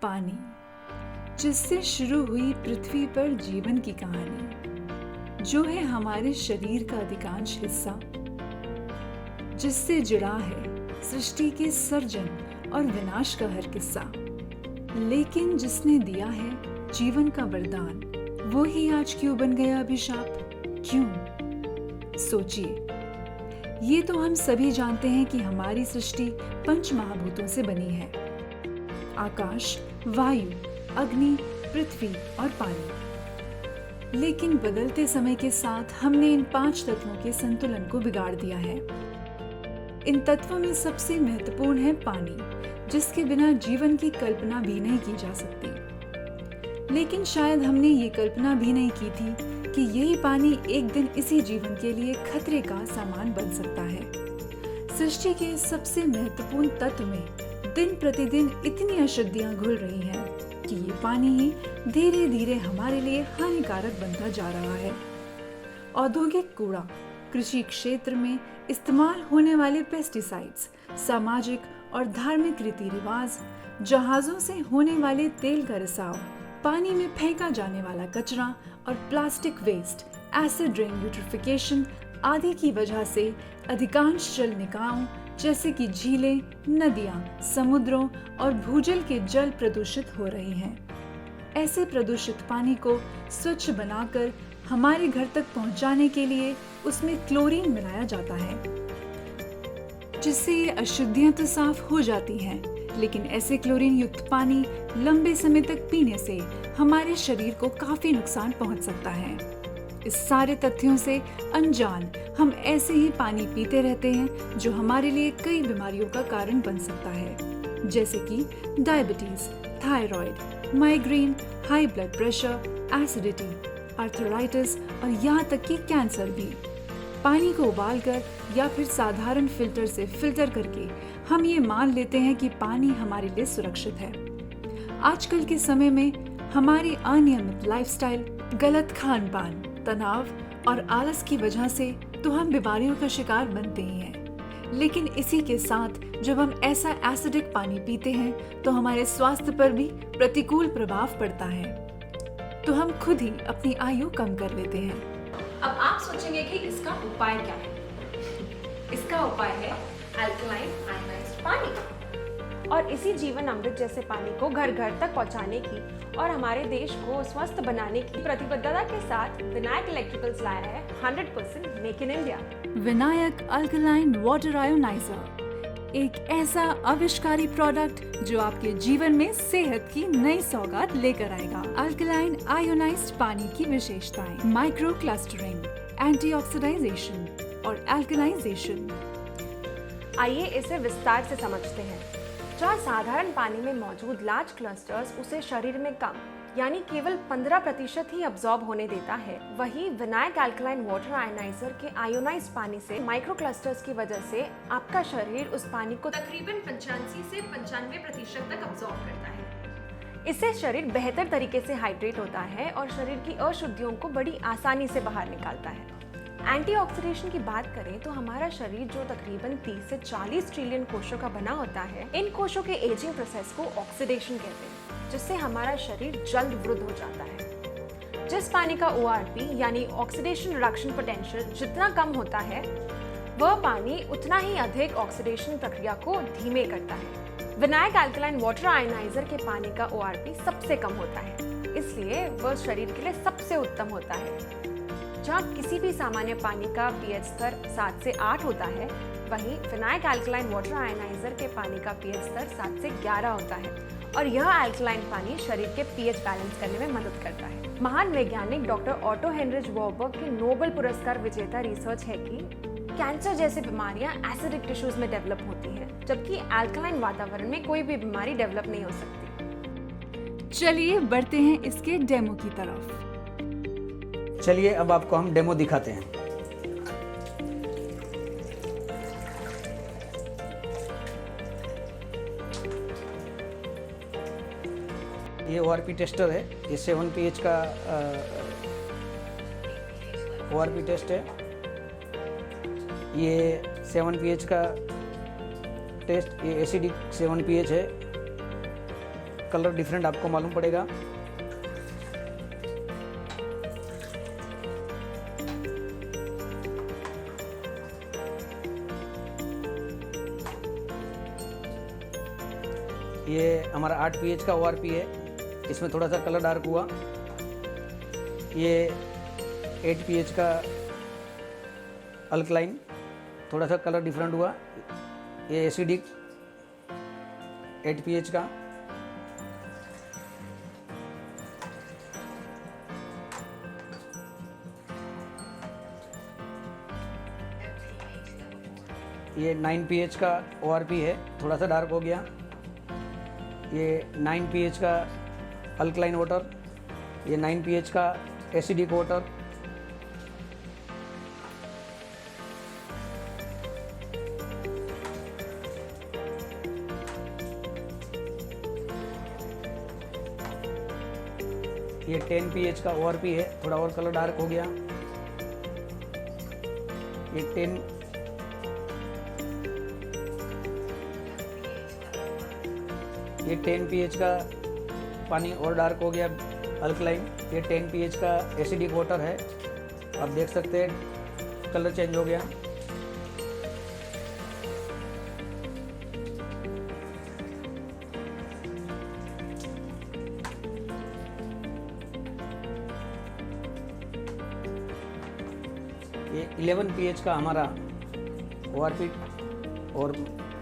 पानी, जिससे शुरू हुई पृथ्वी पर जीवन की कहानी, जो है हमारे शरीर का अधिकांश हिस्सा, जिससे जुड़ा है सृष्टि के सर्जन और विनाश का हर किस्सा। लेकिन जिसने दिया है जीवन का वरदान, वो ही आज क्यों बन गया अभिशाप? क्यों? सोचिए। ये तो हम सभी जानते हैं कि हमारी सृष्टि पंच महाभूतों से बनी है: आकाश, वायु, अग्नि, पृथ्वी और पानी। लेकिन बदलते समय के साथ हमने इन 5 तत्वों के संतुलन को बिगाड़ दिया है। इन तत्वों में सबसे महत्वपूर्ण है पानी, जिसके बिना जीवन की कल्पना भी नहीं की जा सकती। लेकिन शायद हमने ये कल्पना भी नहीं की थी कि यही पानी एक दिन इसी जीवन के लिए खतरे का सामान बन सकता है। सृष्टि के सबसे महत्वपूर्ण तत्व में दिन प्रतिदिन इतनी अशुद्धियां घुल रही हैं कि ये पानी ही धीरे धीरे हमारे लिए हानिकारक बनता जा रहा है। औद्योगिक कूड़ा, कृषि क्षेत्र में इस्तेमाल होने वाले पेस्टिसाइड्स, सामाजिक और धार्मिक रीति रिवाज, जहाजों से होने वाले तेल का रिसाव, पानी में फेंका जाने वाला कचरा और plastic waste, acid rain eutrophication आदि की वजह से अधिकांश जल निकायों जैसे कि झीलें, नदियां, समुद्रों और भूजल के जल प्रदूषित हो रहे हैं। ऐसे प्रदूषित पानी को स्वच्छ बनाकर हमारे घर तक पहुंचाने के लिए उसमें क्लोरीन मिलाया जाता है, जिससे ये अशुद्धियां तो साफ हो जाती हैं, लेकिन ऐसे क्लोरीन युक्त पानी लंबे समय तक पीने से हमारे शरीर को काफी नुकसान पहुंच सकता है। इस सारे तथ्यों से अनजान हम ऐसे ही पानी पीते रहते हैं, जो हमारे लिए कई बीमारियों का कारण बन सकता है, जैसे कि diabetes, thyroid, migraine, high blood pressure, acidity, arthritis और यहाँ तक कि कैंसर भी। पानी को उबालकर या फिर साधारण फिल्टर से फिल्टर करके हम ये मान लेते हैं कि पानी हमारे लिए सुरक्षित है। आजकल के समय में हमारी अनियमित लाइफस्टाइल, गलत खान पान, तनाव और आलस की वजह से तो हम बीमारियों का शिकार बनते ही हैं। लेकिन इसी के साथ जब हम ऐसा एसिडिक पानी पीते हैं तो हमारे स्वास्थ्य पर भी प्रतिकूल प्रभाव पड़ता है, तो हम खुद ही अपनी आयु कम कर लेते हैं। अब आप सोचेंगे कि इसका उपाय क्या है? इसका उपाय है अल्कलाइन आयोनाइज्ड पानी। और इसी जीवन अमृत जैसे पानी को घर घर तक पहुंचाने की और हमारे देश को स्वस्थ बनाने की प्रतिबद्धता के साथ विनायक इलेक्ट्रिकल्स लाया है 100% make in India. Vinayak alkaline water ioniser एक ऐसा आविष्कारी प्रोडक्ट जो आपके जीवन में सेहत की नई सौगात लेकर आएगा। अल्कलाइन आयोनाइज्ड पानी की विशेषताएं: माइक्रो क्लस्टरिंग, एंटीऑक्सीडाइजेशन और अल्कलाइजेशन। आइए इसे विस्तार से समझते हैं। जहाँ साधारण पानी में मौजूद लार्ज क्लस्टर्स उसे शरीर में कम यानी केवल 15% ही अब्सॉर्ब होने देता है, वही विनायक अल्कलाइन वाटर आयोनाइजर के आयोनाइज्ड पानी से माइक्रो क्लस्टर्स की वजह से आपका शरीर उस पानी को तकरीबन 85 से 95% तक अब्सॉर्ब करता है। इससे शरीर बेहतर तरीके से हाइड्रेट होता है और शरीर की अशुद्धियों को बड़ी आसानी से बाहर निकालता है। एंटीऑक्सीडेशन की बात करें तो हमारा शरीर जो तकरीबन 30 से 40 ट्रिलियन कोशों का बना होता है, इन कोशों के एजिंग प्रोसेस को ऑक्सीडेशन कहते हैं, जिससे हमारा शरीर जल्द वृद्ध हो जाता है। जिस पानी का ORP यानी ऑक्सीडेशन रिडक्शन पोटेंशियल जितना कम होता है, वह पानी उतना ही अधिक ऑक्सीडेशन प्रक्रिया को धीमे करता है। विनायक अल्कलाइन वाटर आयोनाइजर के पानी का ORP सबसे कम होता है, इसलिए वह शरीर के लिए सबसे उत्तम होता है। जहाँ किसी भी सामान्य पानी का pH स्तर 7 से 8 होता है, वहीं विनायक अल्कलाइन वाटर आयोनाइजर के पानी का pH स्तर 7 से 11 होता है और यह अल्कलाइन पानी शरीर के pH बैलेंस करने में मदद करता है। महान वैज्ञानिक डॉक्टर ऑटो हेनरिच वॉर्बर्ग की नोबेल पुरस्कार विजेता रिसर्च है कि कैंसर जैसी बीमारियां एसिडिक टिश्यूज में डेवलप होती हैं, जबकि अल्कलाइन वातावरण में कोई भी बीमारी डेवलप नहीं हो सकती। चलिए बढ़ते हैं इसके डेमो की तरफ। चलिए अब आपको हम डेमो दिखाते हैं। ये ORP टेस्टर है, ये 7 pH का ORP टेस्ट है। ये 7 pH का टेस्ट, ये एसिडिक 7 pH है। कलर डिफरेंट आपको मालूम पड़ेगा। ये हमारा 8 pH का ORP है, इसमें थोड़ा सा कलर डार्क हुआ। ये 8 pH का अल्कलाइन, थोड़ा सा कलर डिफरेंट हुआ। ये एसिडिक 8 pH का। ये 9 pH का ORP है, थोड़ा सा डार्क हो गया। ये 9 pH का अल्कलाइन वाटर, ये 9 pH का एसिडिक वाटर। ये 10 pH का ORP है, थोड़ा और कलर डार्क हो गया। ये 10 pH का पानी और डार्क हो गया अल्कलाइन। ये 10 pH का एसिडिक वाटर है, आप देख सकते हैं कलर चेंज हो गया। ये 11 pH का हमारा ORP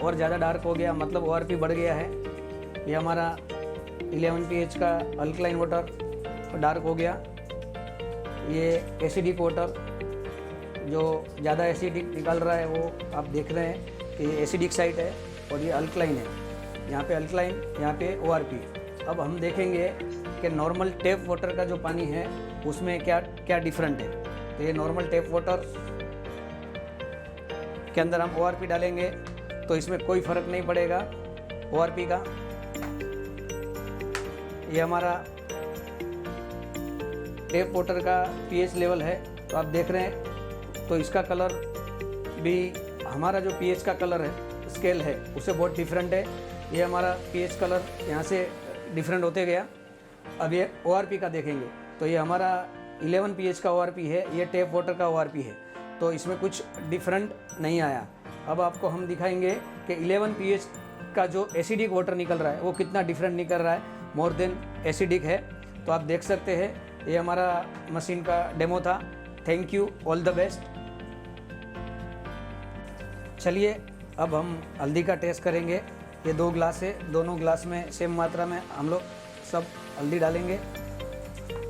और ज़्यादा डार्क हो गया, मतलब ORP बढ़ गया है। ये हमारा 11 pH का अल्कलाइन वाटर डार्क हो गया। ये एसिडिक वाटर जो ज़्यादा एसिडिक निकल रहा है वो आप देख रहे हैं कि एसिडिक साइड है और ये अल्कलाइन है। यहाँ पे अल्कलाइन, यहाँ पे ORP। अब हम देखेंगे कि नॉर्मल टैप वाटर का जो पानी है उसमें क्या क्या डिफरेंट है। तो ये नॉर्मल टैप वाटर के अंदर हम ORP डालेंगे तो इसमें कोई फ़र्क नहीं पड़ेगा ORP का। ये हमारा टैप वाटर का pH लेवल है, तो आप देख रहे हैं। तो इसका कलर भी हमारा जो pH का कलर है स्केल है उससे बहुत डिफरेंट है। ये हमारा pH कलर यहाँ से डिफरेंट होते गया। अब ये ORP का देखेंगे तो ये हमारा 11 pH का ORP है, ये टैप वाटर का ORP है, तो इसमें कुछ डिफरेंट नहीं आया। अब आपको हम दिखाएंगे कि 11 pH का जो एसिडिक वाटर निकल रहा है वो कितना डिफरेंट निकल रहा है, मोर देन एसिडिक है। तो आप देख सकते हैं। ये हमारा मशीन का डेमो था। Thank you, all the best. चलिए अब हम हल्दी का टेस्ट करेंगे। ये 2 ग्लास है, दोनों ग्लास में सेम मात्रा में हम लोग सब हल्दी डालेंगे।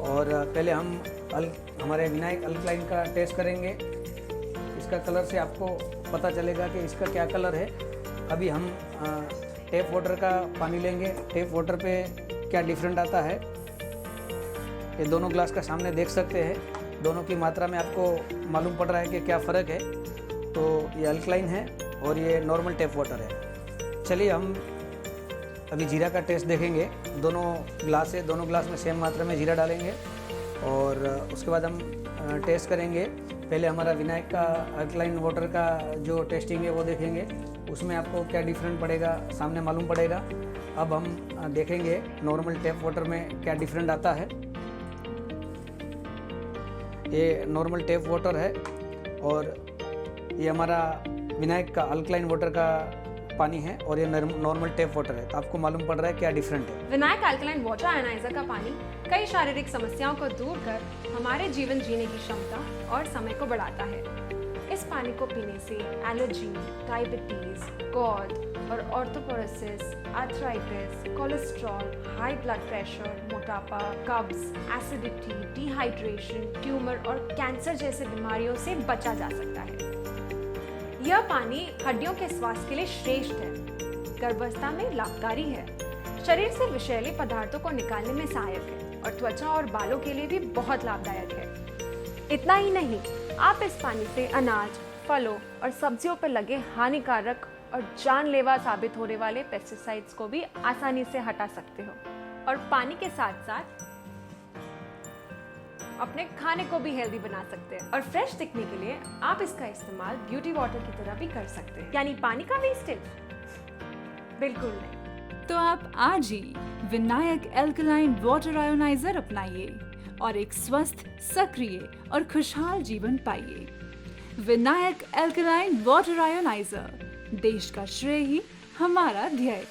और पहले हम हमारे विनायक अल्कलाइन का टेस्ट करेंगे। इसका कलर से आपको पता चलेगा कि इसका क्या कलर है। अभी हम टैप वाटर का पानी लेंगे, टैप वाटर पे क्या डिफरेंट आता है। ये दोनों ग्लास का सामने देख सकते हैं, दोनों की मात्रा में आपको मालूम पड़ रहा है कि क्या फ़र्क है। तो ये अल्कलाइन है और ये नॉर्मल टैप वाटर है। चलिए हम अभी जीरा का टेस्ट देखेंगे। दोनों ग्लास है, दोनों ग्लास में सेम मात्रा में जीरा डालेंगे और उसके बाद हम टेस्ट करेंगे। पहले हमारा विनायक का अल्कलाइन वाटर का जो टेस्टिंग है वो देखेंगे, उसमें आपको क्या डिफरेंट पड़ेगा सामने मालूम पड़ेगा। अब हम देखेंगे नॉर्मल टैप वाटर में क्या डिफरेंट आता है। ये नॉर्मल टैप वाटर है और ये हमारा विनायक का अल्कलाइन वाटर का पानी है और ये नॉर्मल टैप वाटर है। तो आपको मालूम पड़ रहा है क्या डिफरेंट है। विनायक अल्कलाइन वाटर आयनाइजर का पानी कई शारीरिक समस्याओं को दूर कर हमारे जीवन जीने की क्षमता और समय को बढ़ाता है। इस पानी को पीने से एलर्जी, डायबिटीज, कॉर्ड और osteoporosis, arthritis, cholesterol, high blood pressure, मोटापा, कब्ज, एसिडिटी, डिहाइड्रेशन, ट्यूमर और कैंसर जैसे बीमारियों से बचा जा सकता है। यह पानी हड्डियों के स्वास्थ्य के लिए श्रेष्ठ है, गर्भावस्था में लाभकारी है, शरीर से विषैले पदार्थों को निकालने में सहायक है और त्वचा और बालों के लिए भी बहुत लाभदायक है। इतना ही नहीं, आप इस पानी से अनाज, फलों और सब्जियों पर लगे हानिकारक और जानलेवा साबित होने वाले पेस्टिसाइड्स को भी आसानी से हटा सकते हो और पानी के साथ साथ अपने खाने को भी हेल्दी बना सकते हैं। और फ्रेश दिखने के लिए आप इसका इस्तेमाल ब्यूटी वाटर की तरह भी कर सकते हैं, यानी पानी का वेस्टेज बिल्कुल नहीं। तो आप आज ही विनायक एल्कलाइन वाटर आयोनाइजर अपनाइए और एक स्वस्थ, सक्रिय और खुशहाल जीवन पाइए। विनायक एल्कलाइन वाटर आयोनाइजर, देश का श्रेय ही हमारा ध्येय।